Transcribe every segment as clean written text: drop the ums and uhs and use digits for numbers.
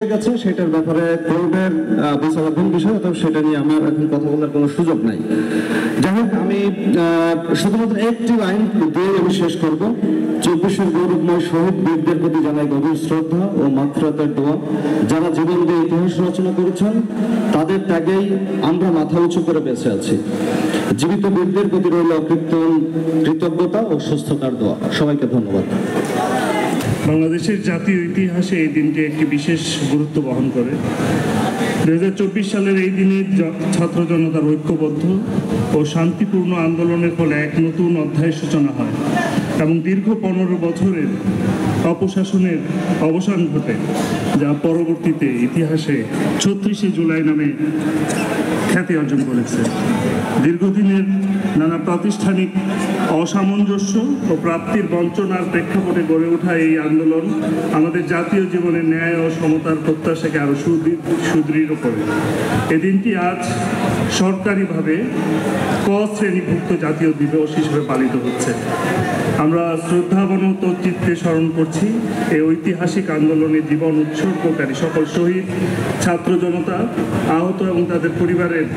গেছে সেটার ব্যাপারে কোর্টের বিচারাধীন বিষয়, তো সেটা নিয়ে আমার এখন কথা বলার কোনো সুযোগ নাই। যাই হোক, আমি শুধুমাত্র একটি লাইন দিয়ে আমি শেষ করব। 24-এর গৌরবময় শহীদ বীরদের প্রতি জানাই গভীর শ্রদ্ধা ও মাতৃত্বের দোয়া। যারা জীবন দিয়ে ইতিহাস রচনা করেছেন, তাদের ত্যাগেই আমরা মাথা উঁচু করে বেঁচে আছি। জীবিত বীরদের প্রতি রইল কৃতজ্ঞতা ও সুস্থতার দোয়া। সবাইকে ধন্যবাদ। বাংলাদেশের জাতীয় ইতিহাসে এই দিনটি একটি বিশেষ গুরুত্ব বহন করে। 2024 সালের এই দিনে ছাত্র জনতার ঐক্যবদ্ধ ও শান্তিপূর্ণ আন্দোলনের ফলে এক নতুন অধ্যায়ের সূচনা হয় এবং দীর্ঘ 15 বছরের অপশাসনের অবসান ঘটে, যা পরবর্তীতে ইতিহাসে 36শে জুলাই নামে খ্যাতি অর্জন করেছে। দীর্ঘদিনের নানা প্রাতিষ্ঠানিক অসামঞ্জস্য ও প্রাপ্তির বঞ্চনার প্রেক্ষাপটে গড়ে ওঠা এই আন্দোলন আমাদের জাতীয় জীবনে ন্যায় ও সমতার প্রত্যাশাকে আরও সুদৃঢ় করে। এই দিনটি আজ সরকারিভাবে ক শ্রেণীভুক্ত জাতীয় দিবস হিসেবে পালিত হচ্ছে। আমরা শ্রদ্ধাবনত চিত্তে স্মরণ করছি এই ঐতিহাসিক আন্দোলনে জীবন উৎসর্গকারী সকল শহীদ, ছাত্র জনতা, আহত এবং তাদের পরিবারের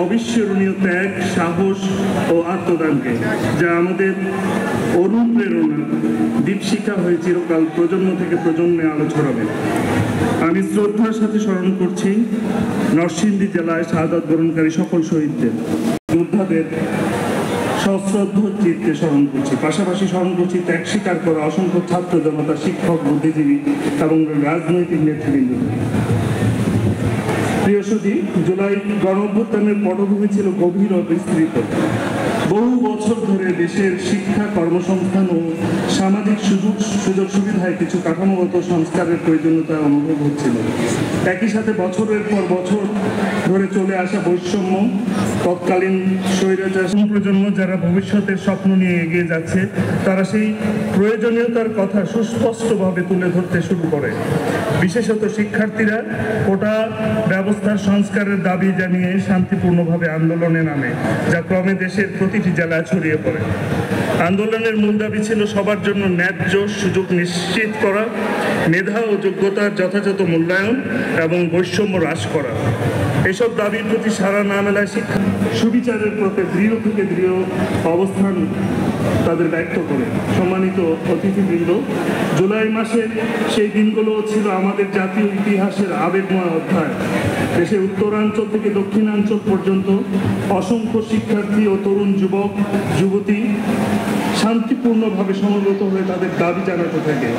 অবিস্মরণীয় ত্যাগ, সাহস ও আত্মদানকে, যা আমাদের অনুপ্রেরণা দীপশিখা হয়ে চিরকাল প্রজন্ম থেকে প্রজন্মে আলো ছড়াবে। আমি শ্রদ্ধার সাথে স্মরণ করছি নরসিংদী জেলায় শাহাদাত বরণকারী সকল শহীদদের, যোদ্ধাদের সশ্রদ্ধ চিত্তে স্মরণ করছি। পাশাপাশি স্মরণ করছি ত্যাগ স্বীকার করা অসংখ্য ছাত্র জনতা, শিক্ষক, বুদ্ধিজীবী এবং রাজনৈতিক নেতৃবৃন্দকে। প্রিয় সুধী, জুলাই গণঅভ্যুত্থানের পটভূমি ছিল গভীর ও বিস্তৃত। বহু বছর ধরে দেশের শিক্ষা, কর্মসংস্থান ও সামাজিক সুযোগ সুবিধায় কিছু কাঠামোগত সংস্কারের প্রয়োজনীয়তা অনুভব হচ্ছিল। একই সাথে বছরের পর বছর ধরে চলে আসা বৈষম্য, তৎকালীন স্বৈরাচার প্রজন্ম যারা ভবিষ্যতের স্বপ্ন নিয়ে এগিয়ে যাচ্ছে, তারা সেই প্রয়োজনীয়তার কথা সুস্পষ্টভাবে তুলে ধরতে শুরু করে। বিশেষত শিক্ষার্থীরা কোটা ব্যবস্থার সংস্কারের দাবি জানিয়ে শান্তিপূর্ণভাবে আন্দোলনে নামে, যা ক্রমে দেশের প্রতিটি জেলায় ছড়িয়ে পড়ে। আন্দোলনের মূল দাবি ছিল সবার জন্য ন্যায্য সুযোগ নিশ্চিত করা, মেধা ও যোগ্যতার যথাযথ মূল্যায়ন এবং বৈষম্য হ্রাস করা। এসব দাবির প্রতি সাড়া না মেলায় শিক্ষা সুবিচারের প্রতি দৃঢ় থেকে দৃঢ় অবস্থান তাদের ব্যক্ত করে। সম্মানিত অতিথিবৃন্দ, জুলাই মাসের সেই দিনগুলো ছিল আমাদের জাতীয় ইতিহাসের আবেগময় অধ্যায়। দেশের উত্তরাঞ্চল থেকে দক্ষিণাঞ্চল পর্যন্ত অসংখ্য শিক্ষার্থী ও তরুণ যুবক যুবতী শান্তিপূর্ণভাবে সমবেত হয়ে তাদের দাবি জানাতে থাকে।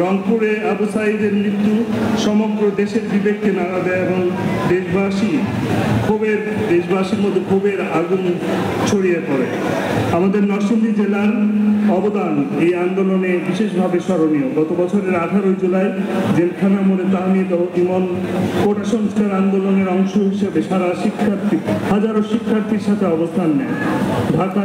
রংপুরে আবু সাঈদের মৃত্যু সমগ্র দেশের বিবেককে নাড়া দেয় এবং দেশবাসীর মধ্যে ক্ষোভের আগুন ছড়িয়ে পড়ে। আমাদের নরসিংদী জেলার অবদান এই আন্দোলনে বিশেষভাবে স্মরণীয়। গত বছরের 18 জুলাই জেলখানা মোড়ে তাহমিদ ও ইমন কোটা সংস্কার আন্দোলনের অংশ হিসেবে হাজারো শিক্ষার্থীর সাথে অবস্থান নেয়। ঢাকা